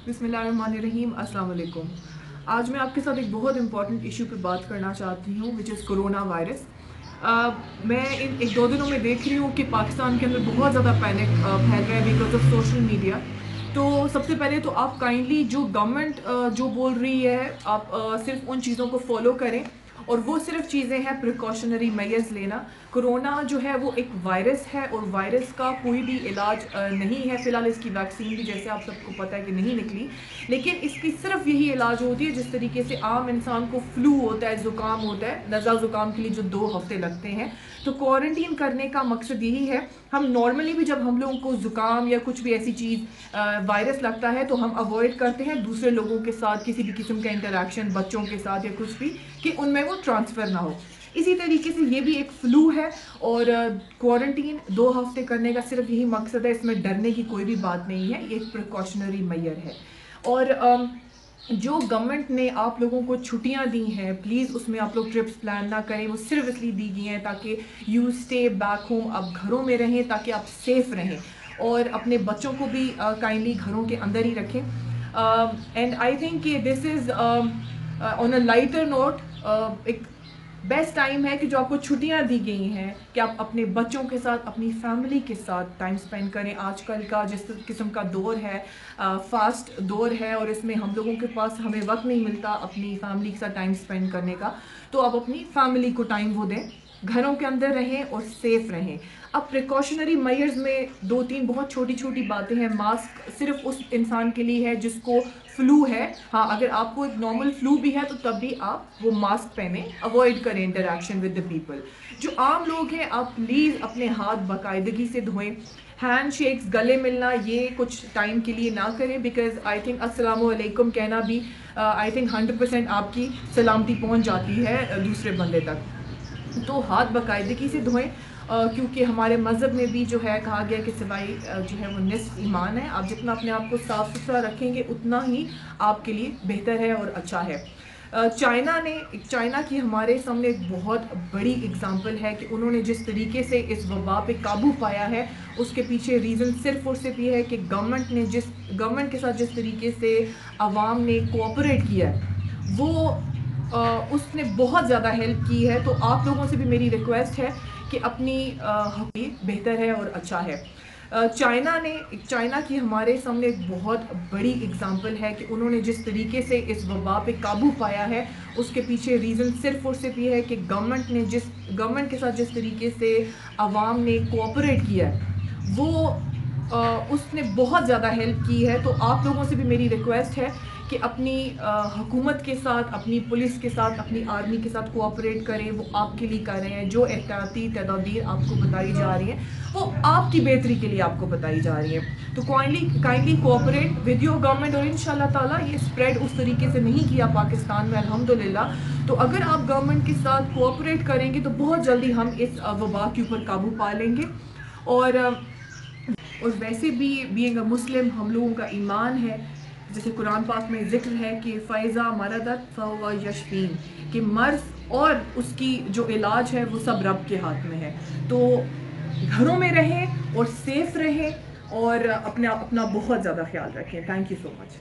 बिस्मिल्लाहिर्रहमानिर्रहीम, अस्सलाम वालेकुम। आज मैं आपके साथ एक बहुत इंपॉर्टेंट इशू पे बात करना चाहती हूँ विच इज़ कोरोना वायरस। मैं इन एक दो दिनों में देख रही हूँ कि पाकिस्तान के अंदर बहुत ज़्यादा पैनिक फैल रहा है बिकॉज ऑफ सोशल मीडिया। तो सबसे पहले तो आप काइंडली जो गवर्नमेंट जो बोल रही है आप सिर्फ उन चीज़ों को फॉलो करें, और वो सिर्फ चीज़ें हैं प्रिकॉशनरी मेजर्स लेना। कोरोना जो है वो एक वायरस है और वायरस का कोई भी इलाज नहीं है। फ़िलहाल इसकी वैक्सीन भी जैसे आप सबको पता है कि नहीं निकली, लेकिन इसकी सिर्फ यही इलाज होती है जिस तरीके से आम इंसान को फ्लू होता है, ज़ुकाम होता है, नज़ला ज़ुकाम के लिए जो 2 हफ्ते लगते हैं। तो क्वारंटीन करने का मकसद यही है। हम नॉर्मली भी जब हम लोगों को ज़ुकाम या कुछ भी ऐसी चीज़ वायरस लगता है तो हम अवॉइड करते हैं दूसरे लोगों के साथ किसी भी किस्म का इंटरेक्शन, बच्चों के साथ या कुछ भी, कि उनमें वो ट्रांसफ़र ना हो। इसी तरीके से ये भी एक फ्लू है और क्वारंटीन 2 हफ्ते करने का सिर्फ यही मकसद है। इसमें डरने की कोई भी बात नहीं है, ये एक प्रिकॉशनरी मेजर है। और जो गवर्नमेंट ने आप लोगों को छुट्टियां दी हैं, प्लीज़ उसमें आप लोग ट्रिप्स प्लान ना करें। वो सिर्फ इसलिए दी गई हैं ताकि यू स्टे बैक होम, आप घरों में रहें ताकि आप सेफ़ रहें, और अपने बच्चों को भी काइंडली घरों के अंदर ही रखें। एंड आई थिंक कि this is on a lighter note एक बेस्ट टाइम है कि जो आपको छुट्टियां दी गई हैं कि आप अपने बच्चों के साथ, अपनी फैमिली के साथ टाइम स्पेंड करें। आजकल का जिस किस्म का दौर है, फास्ट दौर है, और इसमें हम लोगों के पास हमें वक्त नहीं मिलता अपनी फैमिली के साथ टाइम स्पेंड करने का। तो आप अपनी फैमिली को टाइम वो दें, घरों के अंदर रहें और सेफ रहें। अब प्रिकॉशनरी मेजर्स में 2-3 बहुत छोटी छोटी बातें हैं। मास्क सिर्फ उस इंसान के लिए है जिसको फ्लू है। हाँ, अगर आपको एक नॉर्मल फ्लू भी है तो तब भी आप वो मास्क पहने, अवॉइड करें इंटरेक्शन विद द पीपल। जो आम लोग हैं आप प्लीज़ अपने हाथ बाकायदगी से धोएं। हैंड शेक्स, गले मिलना, ये कुछ टाइम के लिए ना करें, बिकॉज आई थिंक अस्सलाम वालेकुम कहना भी आई थिंक 100% आपकी सलामती पहुंच जाती है दूसरे बंदे तक। तो हाथ बाकायदगी से धोएं, क्योंकि हमारे मज़हब में भी जो है कहा गया कि सफाई जो है वो निस्फ ईमान है। आप जितना अपने आप को साफ़ सुथरा रखेंगे उतना ही आपके लिए बेहतर है और अच्छा है। चाइना की हमारे सामने एक बहुत बड़ी एग्जांपल है कि उन्होंने जिस तरीके से इस वबा पे काबू पाया है, उसके पीछे रीज़न सिर्फ और सिर्फ ये है कि गवर्नमेंट के साथ जिस तरीके से आवाम ने कोऑपरेट किया है, वो उसने बहुत ज़्यादा हेल्प की है। तो आप लोगों से भी मेरी रिक्वेस्ट है कि अपनी बेहतर है और अच्छा है। चाइना की हमारे सामने एक बहुत बड़ी एग्जांपल है कि उन्होंने जिस तरीके से इस वबा पे काबू पाया है, उसके पीछे रीज़न सिर्फ और सिर्फ ये है कि गवर्नमेंट के साथ जिस तरीके से आवाम ने कोऑपरेट किया है, वो उसने बहुत ज़्यादा हेल्प की है। तो आप लोगों से भी मेरी रिक्वेस्ट है कि अपनी हुकूमत के साथ, अपनी पुलिस के साथ, अपनी आर्मी के साथ कोऑपरेट करें। वो आपके लिए कर रहे हैं। जो एहतियाती तदाबीर आपको बताई जा रही हैं वो आपकी बेहतरी के लिए आपको बताई जा रही हैं। तो kindly cooperate with your government, और इंशाल्लाह ताला ये स्प्रेड उस तरीके से नहीं किया पाकिस्तान में, अल्हम्दुलिल्लाह। तो अगर आप गवर्नमेंट के साथ कोऑपरेट करेंगे तो बहुत जल्दी हम इस वबा के ऊपर काबू पा लेंगे। और वैसे भी बीइंग अ मुस्लिम हम लोगों का ईमान है, जैसे कुरान पाक में जिक्र है कि फ़ैज़ा मरदत फ़हुवा यशफ़ीन, कि मर्ज़ और उसकी जो इलाज है वो सब रब के हाथ में है। तो घरों में रहें और सेफ रहें और अपना बहुत ज़्यादा ख्याल रखें। Thank you so much.